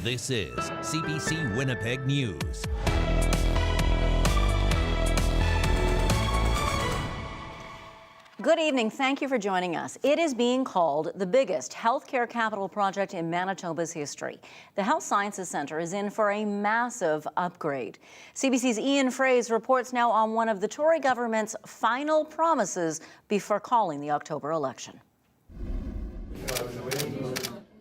This is CBC Winnipeg News. Good evening. Thank you for joining us. It is being called the biggest healthcare capital project in Manitoba's history. The Health Sciences Centre is in for a massive upgrade. CBC's Ian Fraze reports now on one of the Tory government's final promises before calling the October election.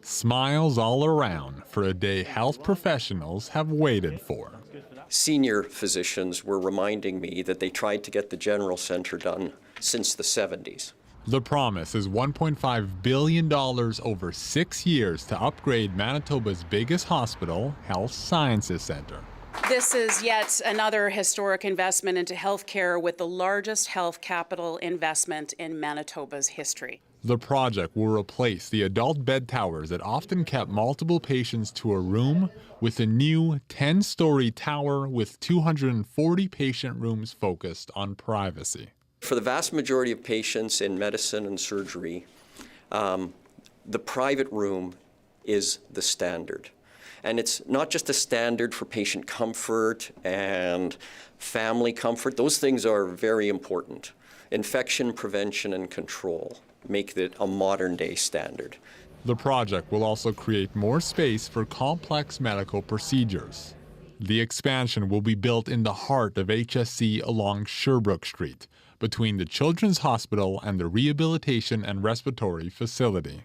Smiles all around for a day health professionals have waited for. Senior physicians were reminding me that they tried to get the general centre done since the 70s. The promise is $1.5 billion over 6 years to upgrade Manitoba's biggest hospital, Health Sciences Centre. This is yet another historic investment into healthcare with the largest health capital investment in Manitoba's history. The project will replace the adult bed towers that often kept multiple patients to a room with a new 10-story tower with 240 patient rooms focused on privacy. For the vast majority of patients in medicine and surgery, the private room is the standard. And it's not just a standard for patient comfort and family comfort. Those things are very important. Infection prevention and control make it a modern-day standard. The project will also create more space for complex medical procedures. The expansion will be built in the heart of HSC along Sherbrooke Street, between the Children's Hospital and the Rehabilitation and Respiratory Facility.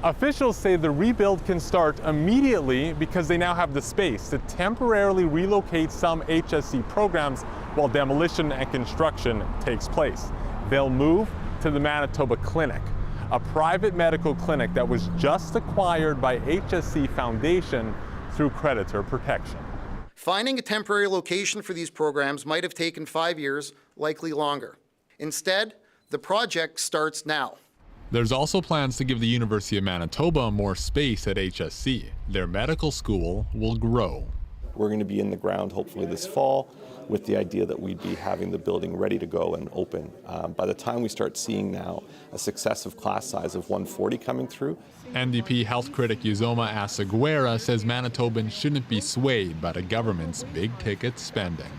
Officials say the rebuild can start immediately because they now have the space to temporarily relocate some HSC programs while demolition and construction takes place. They'll move to the Manitoba Clinic, a private medical clinic that was just acquired by HSC Foundation through creditor protection. Finding a temporary location for these programs might have taken 5 years, likely longer. Instead, the project starts now. There's also plans to give the University of Manitoba more space at HSC. Their medical school will grow. We're going to be in the ground hopefully this fall with the idea that we'd be having the building ready to go and open. By the time we start seeing now a successive class size of 140 coming through. NDP health critic Uzoma Asaguera says Manitobans shouldn't be swayed by the government's big-ticket spending.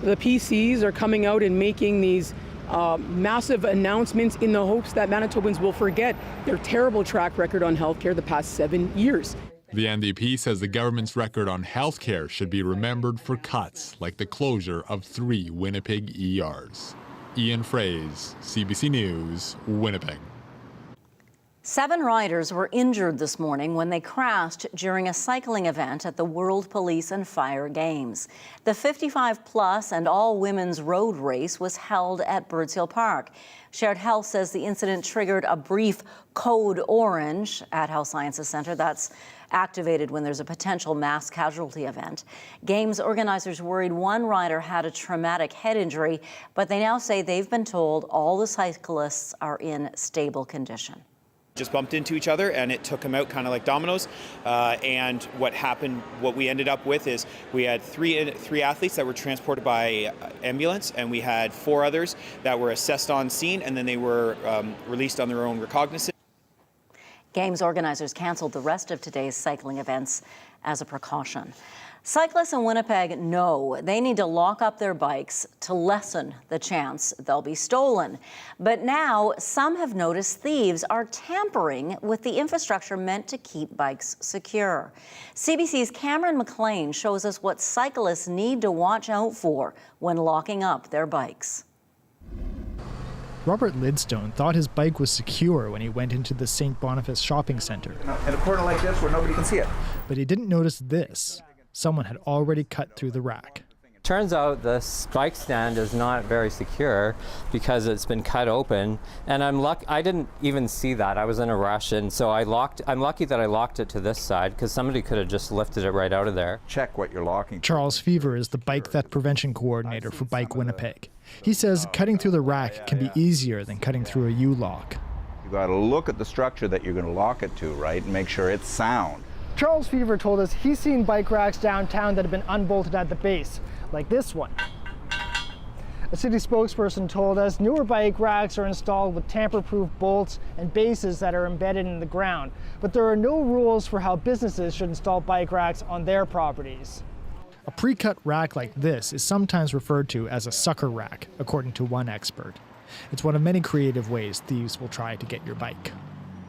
The PCs are coming out and making these massive announcements in the hopes that Manitobans will forget their terrible track record on healthcare the past 7 years. The NDP says the government's record on healthcare should be remembered for cuts like the closure of 3 Winnipeg ERs. Ian Fraze, CBC News, Winnipeg. 7 riders were injured this morning when they crashed during a cycling event at the World Police and Fire Games. The 55-plus and all-women's road race was held at Birds Hill Park. Shared Health says the incident triggered a brief code orange at Health Sciences Centre. That's activated when there's a potential mass casualty event. Games organizers worried one rider had a traumatic head injury, but they now say they've been told all the cyclists are in stable condition. Just bumped into each other and it took them out kind of like dominoes. And what we ended up with is we had three athletes that were transported by ambulance, and we had 4 others that were assessed on scene, and then they were released on their own recognizance. Games organizers canceled the rest of today's cycling events as a precaution. Cyclists in Winnipeg know they need to lock up their bikes to lessen the chance they'll be stolen. But now some have noticed thieves are tampering with the infrastructure meant to keep bikes secure. CBC's Cameron McLean shows us what cyclists need to watch out for when locking up their bikes. Robert Lidstone thought his bike was secure when he went into the St. Boniface shopping centre. In a corner like this where nobody can see it. But he didn't notice this. Someone had already cut through the rack. Turns out this bike stand is not very secure because it's been cut open, and I didn't even see that. I was in a rush, and so I'm lucky that I locked it to this side because somebody could have just lifted it right out of there. Check what you're locking. Charles Fever is the bike theft prevention coordinator for Bike Winnipeg. He says cutting through the rack can be easier than cutting through a U-lock. You got to look at the structure that you're going to lock it to, right, and make sure it's sound. Charles Fever told us he's seen bike racks downtown that have been unbolted at the base, like this one. A city spokesperson told us newer bike racks are installed with tamper-proof bolts and bases that are embedded in the ground, but there are no rules for how businesses should install bike racks on their properties. A pre-cut rack like this is sometimes referred to as a sucker rack, according to one expert. It's one of many creative ways thieves will try to get your bike.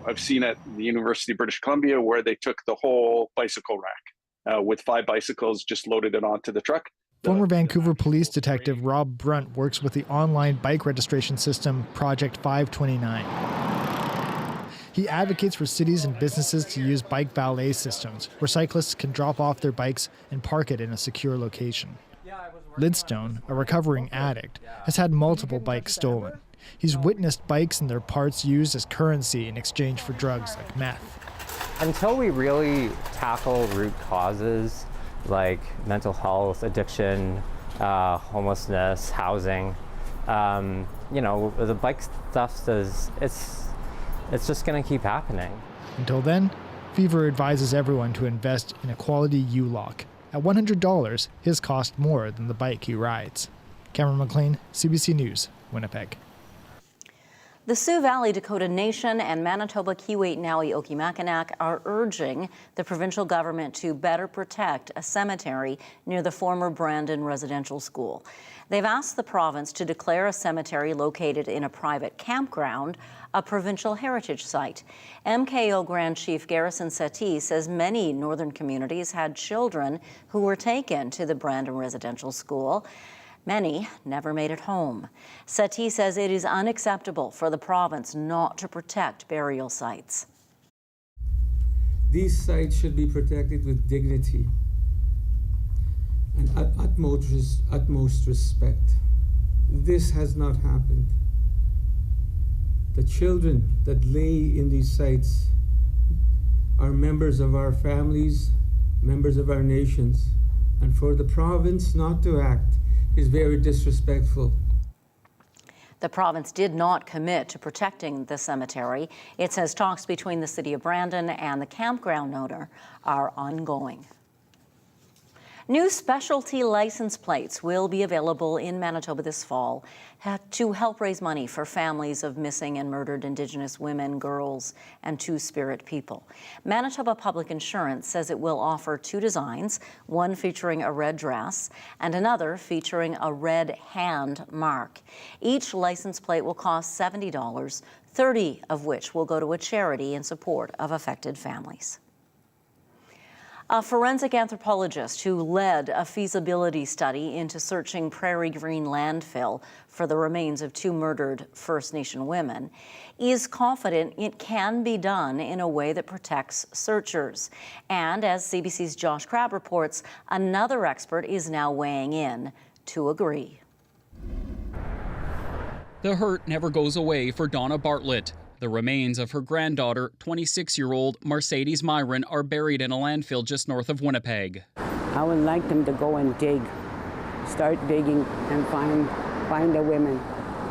I've seen at the University of British Columbia where they took the whole bicycle rack with 5 bicycles, just loaded it onto the truck. Former Vancouver police detective Rob Brunt works with the online bike registration system Project 529. He advocates for cities and businesses to use bike valet systems, where cyclists can drop off their bikes and park it in a secure location. Lidstone, a recovering addict, has had multiple bikes stolen. He's witnessed bikes and their parts used as currency in exchange for drugs like meth. Until we really tackle root causes like mental health, addiction, homelessness, housing, the bike stuff it's just going to keep happening. Until then, Fever advises everyone to invest in a quality U-lock. At $100, his cost more than the bike he rides. Cameron McLean, CBC News, Winnipeg. The Sioux Valley Dakota Nation and Manitoba Kiiwetinowi Okimakanak are urging the provincial government to better protect a cemetery near the former Brandon Residential School. They've asked the province to declare a cemetery located in a private campground a provincial heritage site. MKO Grand Chief Garrison Settee says many northern communities had children who were taken to the Brandon Residential School. Many never made it home. Settee says it is unacceptable for the province not to protect burial sites. These sites should be protected with dignity and utmost respect. This has not happened. The children that lay in these sites are members of our families, members of our nations, and for the province not to act is very disrespectful. The province did not commit to protecting the cemetery. It says talks between the City of Brandon and the campground owner are ongoing. New specialty license plates will be available in Manitoba this fall to help raise money for families of missing and murdered Indigenous women, girls, and Two-Spirit people. Manitoba Public Insurance says it will offer 2 designs, one featuring a red dress and another featuring a red hand mark. Each license plate will cost $70, $30 of which will go to a charity in support of affected families. A forensic anthropologist who led a feasibility study into searching Prairie Green landfill for the remains of 2 murdered First Nation women is confident it can be done in a way that protects searchers. And as CBC's Josh Crabb reports, another expert is now weighing in to agree. The hurt never goes away for Donna Bartlett. The remains of her granddaughter, 26-year-old Mercedes Myron, are buried in a landfill just north of Winnipeg. I would like them to go and dig, start digging and find the women,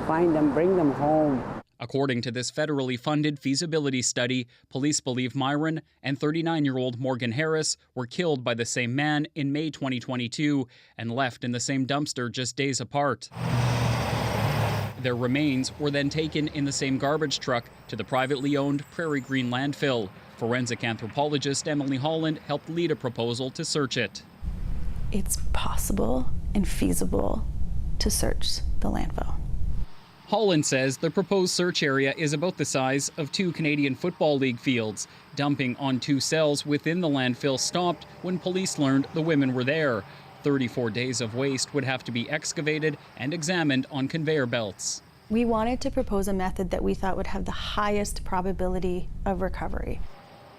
find them, bring them home. According to this federally funded feasibility study, police believe Myron and 39-year-old Morgan Harris were killed by the same man in May 2022 and left in the same dumpster just days apart. Their remains were then taken in the same garbage truck to the privately owned Prairie Green landfill. Forensic anthropologist Emily Holland helped lead a proposal to search it. It's possible and feasible to search the landfill. Holland says the proposed search area is about the size of 2 Canadian Football League fields. Dumping on 2 cells within the landfill stopped when police learned the women were there. 34 days of waste would have to be excavated and examined on conveyor belts. We wanted to propose a method that we thought would have the highest probability of recovery.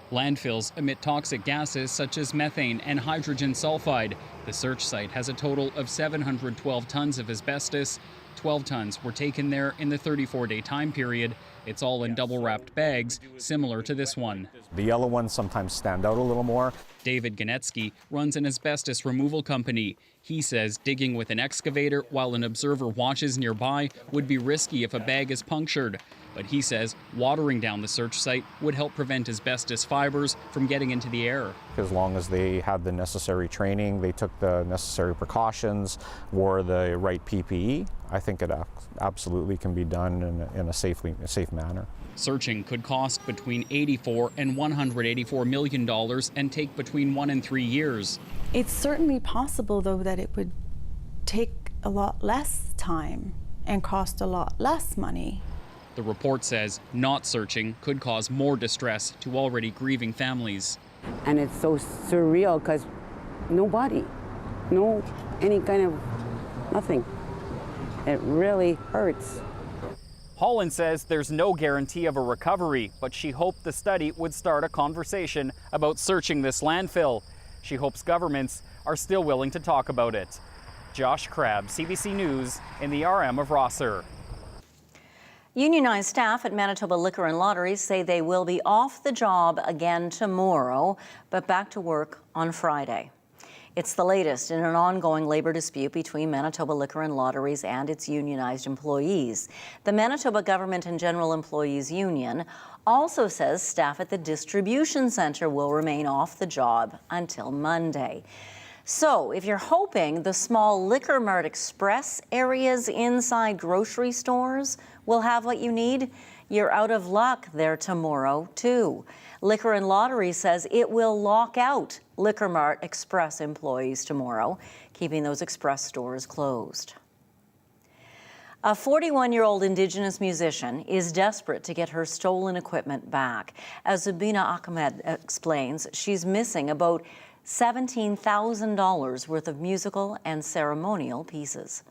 Landfills emit toxic gases such as methane and hydrogen sulfide. The search site has a total of 712 tons of asbestos. 12 tons were taken there in the 34-day time period. It's all in double-wrapped bags, similar to this one. The yellow ones sometimes stand out a little more. David Ganetsky runs an asbestos removal company. He says digging with an excavator while an observer watches nearby would be risky if a bag is punctured. But he says watering down the search site would help prevent asbestos fibers from getting into the air. as long as they had the necessary training, they took the necessary precautions, wore the right PPE. I think it absolutely can be done in a safe manner. Searching could cost between $84 and $184 million and take between 1 and 3 years. It's certainly possible, though, that it would take a lot less time and cost a lot less money. The report says not searching could cause more distress to already grieving families. And it's so surreal because any kind of nothing. It really hurts. Holland says there's no guarantee of a recovery, but she hoped the study would start a conversation about searching this landfill. She hopes governments are still willing to talk about it. Josh Crabb, CBC News in the RM of Rosser. Unionized staff at Manitoba Liquor and Lotteries say they will be off the job again tomorrow, but back to work on Friday. It's the latest in an ongoing labor dispute between Manitoba Liquor and Lotteries and its unionized employees. The Manitoba Government and General Employees Union also says staff at the distribution centre will remain off the job until Monday. So if you're hoping the small Liquor Mart Express areas inside grocery stores will have what you need, you're out of luck there tomorrow, too. Liquor and Lottery says it will lock out Liquor Mart Express employees tomorrow, keeping those express stores closed. A 41-year-old Indigenous musician is desperate to get her stolen equipment back. As Zubina Ahmed explains, she's missing about $17,000 worth of musical and ceremonial pieces.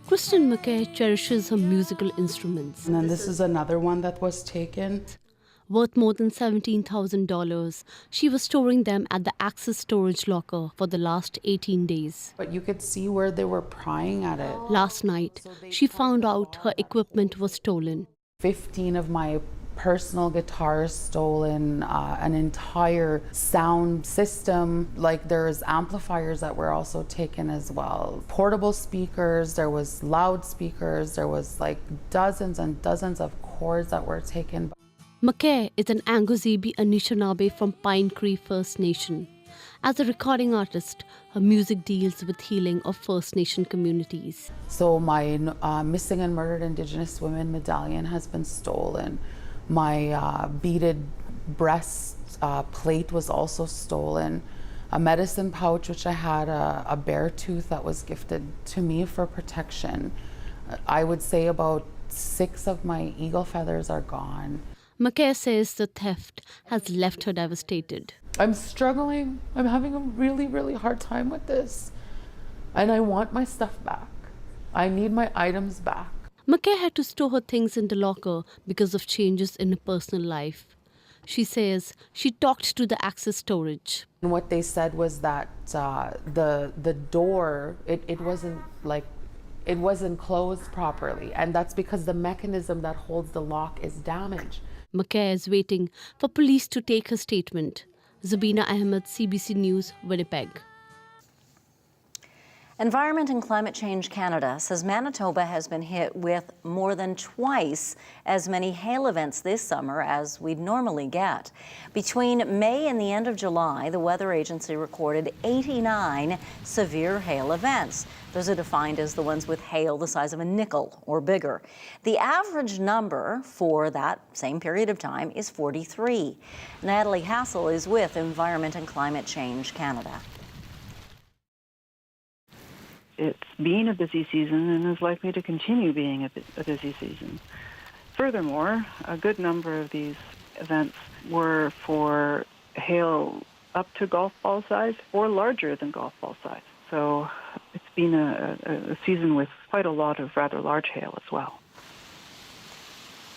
Kristen McKay cherishes her musical instruments. And then this is another one that was taken. Worth more than $17,000, she was storing them at the Access storage locker for the last 18 days. But you could see where they were prying at it. Last night, she found out her equipment was stolen. 15 of my personal guitars stolen, an entire sound system, like there's amplifiers that were also taken as well. Portable speakers, there was loudspeakers, there was like dozens and dozens of cords that were taken. McKay is an Anguzibi Anishinaabe from Pine Cree First Nation. As a recording artist, her music deals with healing of First Nation communities. So my missing and murdered Indigenous women medallion has been stolen. My beaded breast plate was also stolen. A medicine pouch, which I had a bear tooth that was gifted to me for protection. I would say about 6 of my eagle feathers are gone. McKay says the theft has left her devastated. I'm struggling. I'm having a really, really hard time with this. And I want my stuff back. I need my items back. McKay had to store her things in the locker because of changes in her personal life. She says she talked to the Access storage. And what they said was that the door, it wasn't closed properly. And that's because the mechanism that holds the lock is damaged. McKay is waiting for police to take her statement. Zubina Ahmed, CBC News, Winnipeg. Environment and Climate Change Canada says Manitoba has been hit with more than twice as many hail events this summer as we'd normally get. Between May and the end of July, the weather agency recorded 89 severe hail events. Those are defined as the ones with hail the size of a nickel or bigger. The average number for that same period of time is 43. Natalie Hassel is with Environment and Climate Change Canada. It's been a busy season and is likely to continue being a busy season. Furthermore, a good number of these events were for hail up to golf ball size or larger than golf ball size. So it's been a season with quite a lot of rather large hail as well.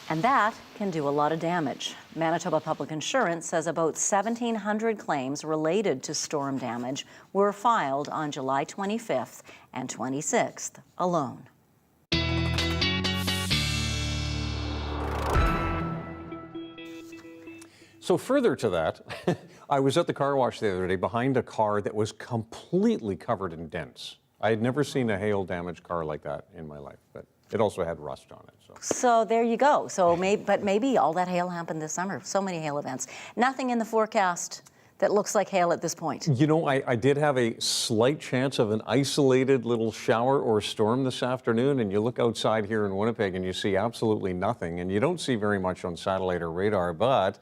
And that can do a lot of damage. Manitoba Public Insurance says about 1,700 claims related to storm damage were filed on July 25th and 26th alone. So further to that, I was at the car wash the other day behind a car that was completely covered in dents. I had never seen a hail damaged car like that in my life, but It also had rust on it. So there you go. So maybe all that hail happened this summer. So many hail events. Nothing in the forecast that looks like hail at this point. You know, I did have a slight chance of an isolated little shower or storm this afternoon, and you look outside here in Winnipeg and you see absolutely nothing, and you don't see very much on satellite or radar, but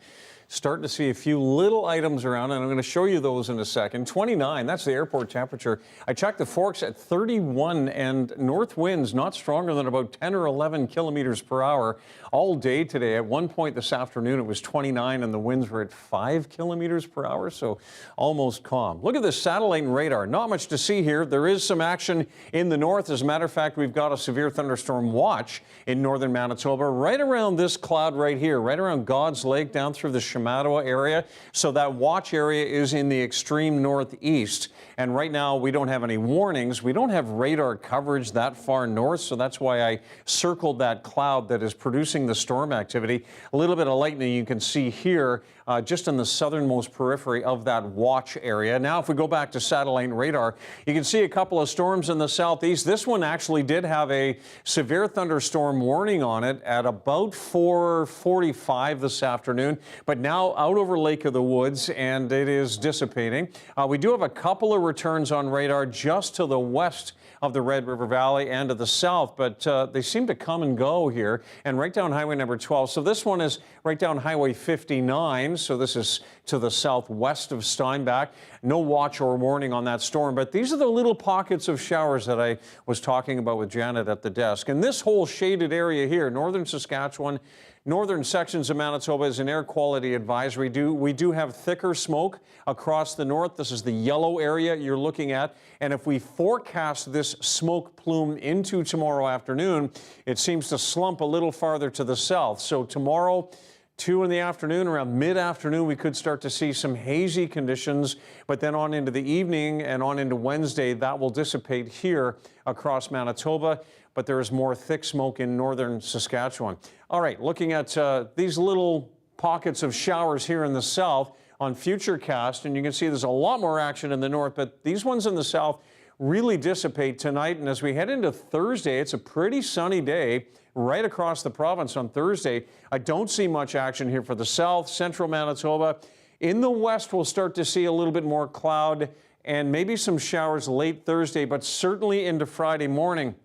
starting to see a few little items around, and I'm going to show you those in a second. 29, that's the airport temperature. I checked the Forks at 31, and north winds not stronger than about 10 or 11 kilometers per hour all day today. At one point this afternoon, it was 29, and the winds were at 5 kilometers per hour, so almost calm. Look at this satellite and radar. Not much to see here. There is some action in the north. As a matter of fact, we've got a severe thunderstorm watch in northern Manitoba right around this cloud right here, right around God's Lake, down through the Shamattawa area. So that watch area is in the extreme northeast. And right now we don't have any warnings. We don't have radar coverage that far north, so that's why I circled that cloud that is producing the storm activity. A little bit of lightning you can see here just in the southernmost periphery of that watch area. Now if we go back to satellite and radar, you can see a couple of storms in the southeast. This one actually did have a severe thunderstorm warning on it at about 4:45 this afternoon, but now out over Lake of the Woods, and it is dissipating. We do have a couple of returns on radar just to the west of the Red River Valley and to the south, but they seem to come and go here, and right down Highway number 12. So this one is right down Highway 59, so this is to the southwest of Steinbach. No watch or warning on that storm, but these are the little pockets of showers that I was talking about with Janet at the desk. And this whole shaded area here, northern Saskatchewan, northern sections of Manitoba, is an air quality advisory. We do have thicker smoke across the north. This is the yellow area you're looking at. And if we forecast this smoke plume into tomorrow afternoon, it seems to slump a little farther to the south. So tomorrow, 2 in the afternoon, around mid-afternoon, we could start to see some hazy conditions, but then on into the evening and on into Wednesday, that will dissipate here across Manitoba, but there is more thick smoke in northern Saskatchewan. All right, looking at these little pockets of showers here in the south on Futurecast, and you can see there's a lot more action in the north, but these ones in the south really dissipate tonight, and as we head into Thursday, it's a pretty sunny day right across the province on Thursday. I don't see much action here for the south, central Manitoba. In the west, we'll start to see a little bit more cloud and maybe some showers late Thursday, but certainly into Friday morning.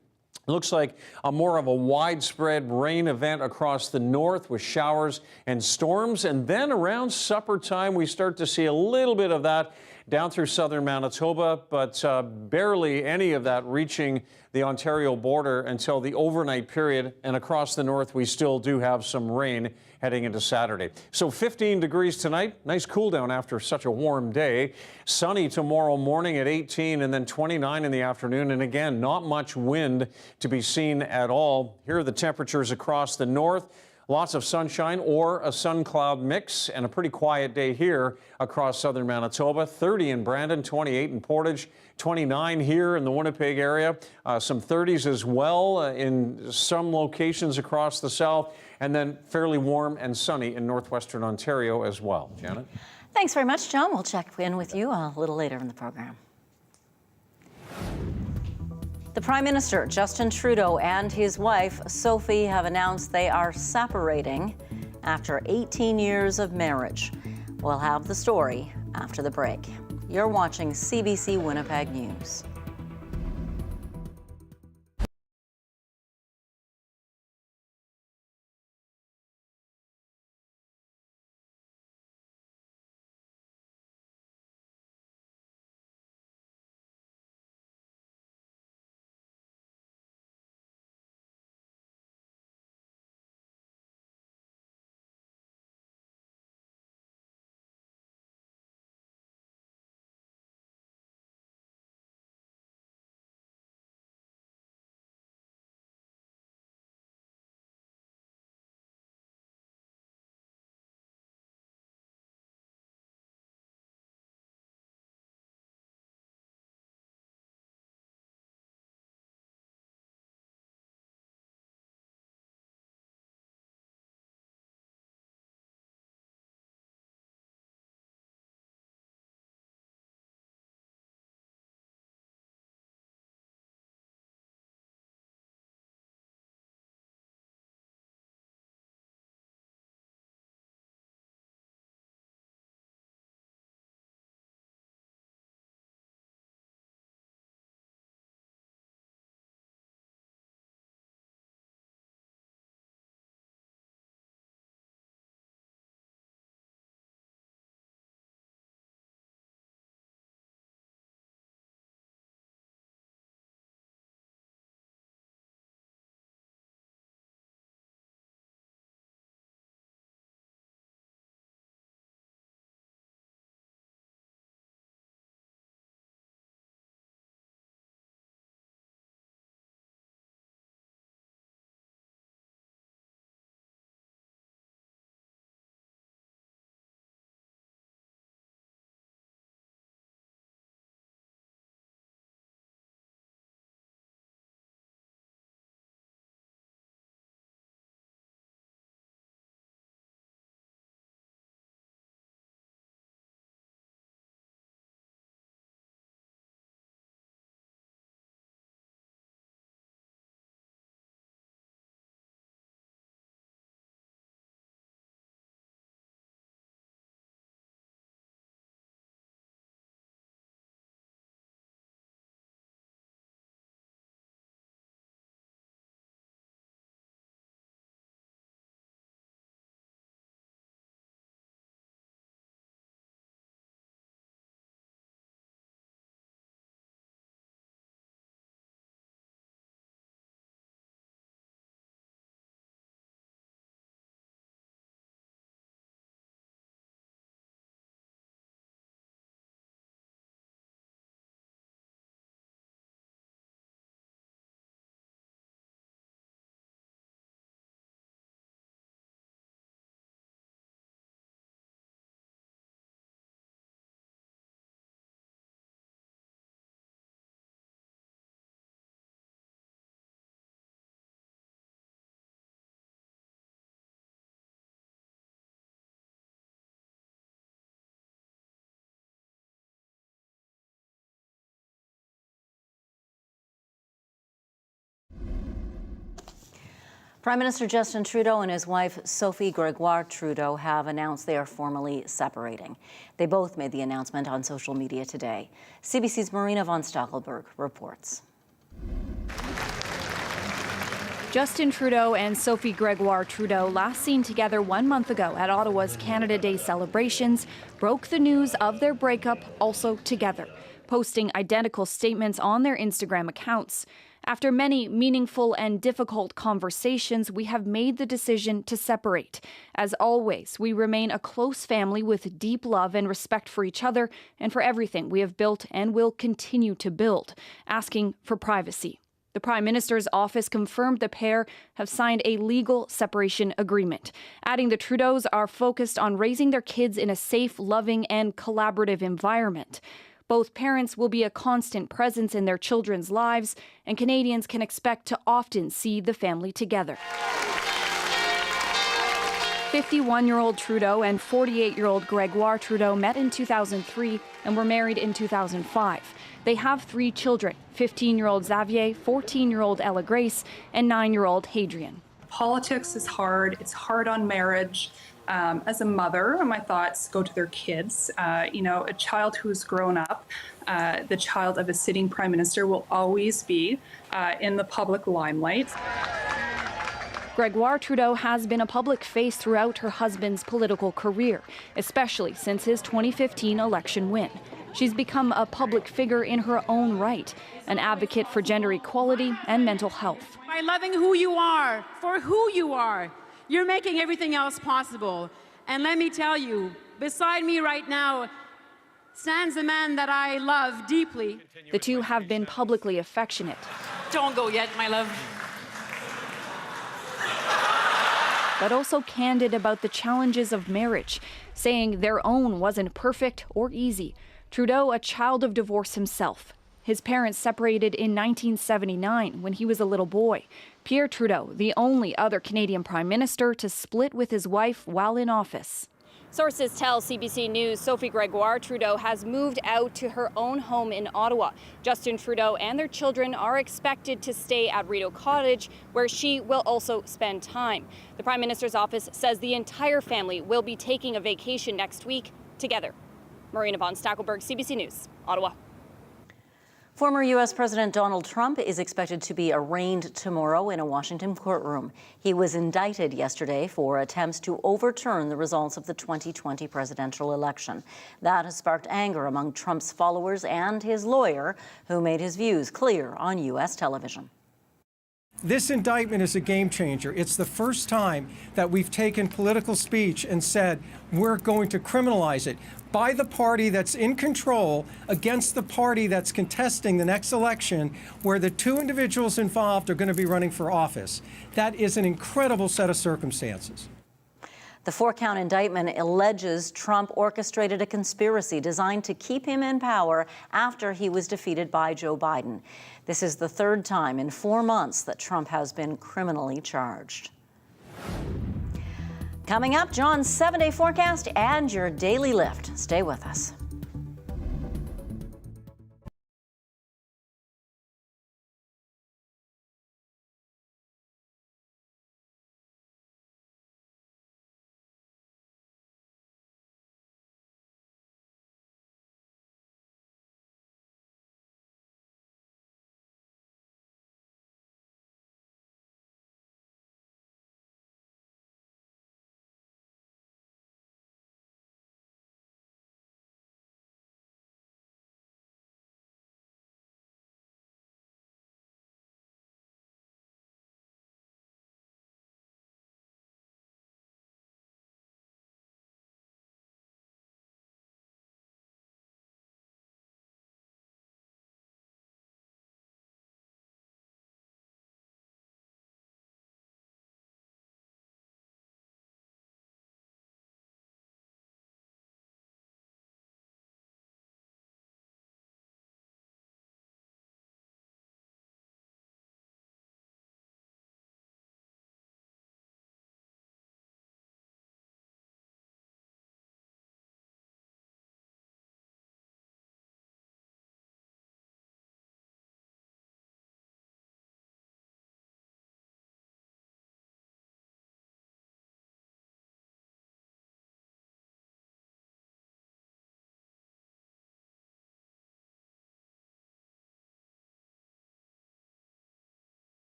Looks like more of a widespread rain event across the north with showers and storms. And then around supper time, we start to see a little bit of that down through southern Manitoba, but barely any of that reaching the Ontario border until the overnight period. And across the north, we still do have some rain heading into Saturday. So 15 degrees tonight, nice cool down after such a warm day. Sunny tomorrow morning at 18 and then 29 in the afternoon. And again, not much wind to be seen at all. Here are the temperatures across the north. Lots of sunshine or a sun-cloud mix, and a pretty quiet day here across southern Manitoba. 30 in Brandon, 28 in Portage, 29 here in the Winnipeg area. Some 30s as well in some locations across the south, and then fairly warm and sunny in northwestern Ontario as well. Janet? Thanks very much, John. We'll check in with you a little later in the program. The Prime Minister, Justin Trudeau, and his wife, Sophie, have announced they are separating after 18 years of marriage. We'll have the story after the break. You're watching CBC Winnipeg News. Prime Minister Justin Trudeau and his wife Sophie Gregoire Trudeau have announced they are formally separating. They both made the announcement on social media today. CBC's Marina von Stackelberg reports. Justin Trudeau and Sophie Gregoire Trudeau, last seen together 1 month ago at Ottawa's Canada Day celebrations, broke the news of their breakup also together, posting identical statements on their Instagram accounts. After many meaningful and difficult conversations, we have made the decision to separate. As always, we remain a close family with deep love and respect for each other and for everything we have built and will continue to build, asking for privacy. The Prime Minister's office confirmed the pair have signed a legal separation agreement, adding the Trudeaus are focused on raising their kids in a safe, loving, and collaborative environment. Both parents will be a constant presence in their children's lives, and Canadians can expect to often see the family together. 51-year-old Trudeau and 48-year-old Gregoire Trudeau met in 2003 and were married in 2005. They have 3 children, 15-year-old Xavier, 14-year-old Ella Grace, and 9-year-old Hadrian. Politics is hard. It's hard on marriage. As a mother, my thoughts go to their kids. A child who's grown up, the child of a sitting prime minister, will always be in the public limelight. Gregoire Trudeau has been a public face throughout her husband's political career, especially since his 2015 election win. She's become a public figure in her own right, an advocate for gender equality and mental health. By loving who you are, for who you are, you're making everything else possible. And let me tell you, beside me right now stands a man that I love deeply. The two have been publicly affectionate. Don't go yet, my love. But also candid about the challenges of marriage, saying their own wasn't perfect or easy. Trudeau, a child of divorce himself. His parents separated in 1979 when he was a little boy. Pierre Trudeau, the only other Canadian Prime Minister to split with his wife while in office. Sources tell CBC News Sophie Gregoire Trudeau has moved out to her own home in Ottawa. Justin Trudeau and their children are expected to stay at Rideau Cottage, where she will also spend time. The Prime Minister's office says the entire family will be taking a vacation next week together. Marina von Stackelberg, CBC News, Ottawa. Former U.S. President Donald Trump is expected to be arraigned tomorrow in a Washington courtroom. He was indicted yesterday for attempts to overturn the results of the 2020 presidential election. That has sparked anger among Trump's followers and his lawyer, who made his views clear on U.S. television. This indictment is a game changer. It's the first time that we've taken political speech and said we're going to criminalize it by the party that's in control against the party that's contesting the next election, where the 2 individuals involved are going to be running for office. That is an incredible set of circumstances. The 4-count indictment alleges Trump orchestrated a conspiracy designed to keep him in power after he was defeated by Joe Biden. This is the 3rd time in 4 months that Trump has been criminally charged. Coming up, John's 7-day forecast and your daily lift. Stay with us.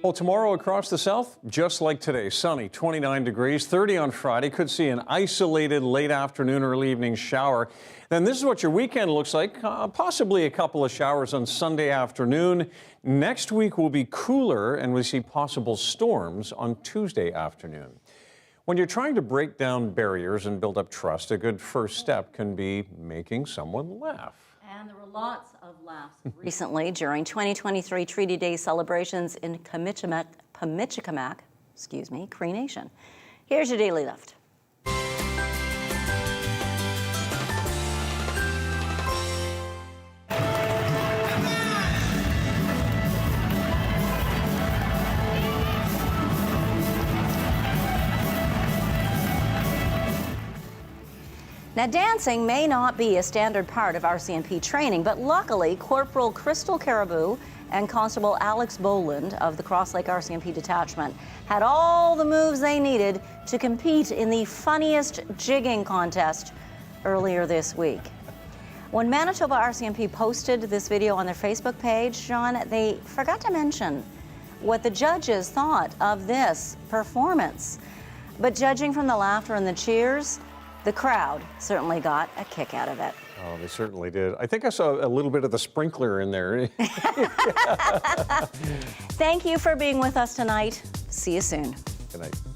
Well, tomorrow across the south, just like today, sunny, 29 degrees, 30 on Friday. Could see an isolated late afternoon, early evening shower. Then this is what your weekend looks like, possibly a couple of showers on Sunday afternoon. Next week will be cooler, and we see possible storms on Tuesday afternoon. When you're trying to break down barriers and build up trust, a good first step can be making someone laugh. And there were lots of laughs recently during 2023 Treaty Day celebrations in Pamichikamak, Cree Nation. Here's your Daily Lift. Now, dancing may not be a standard part of RCMP training, but luckily, Corporal Crystal Caribou and Constable Alex Boland of the Cross Lake RCMP detachment had all the moves they needed to compete in the funniest jigging contest earlier this week. When Manitoba RCMP posted this video on their Facebook page, John, they forgot to mention what the judges thought of this performance. But judging from the laughter and the cheers, the crowd certainly got a kick out of it. Oh, they certainly did. I think I saw a little bit of the sprinkler in there. Thank you for being with us tonight. See you soon. Good night.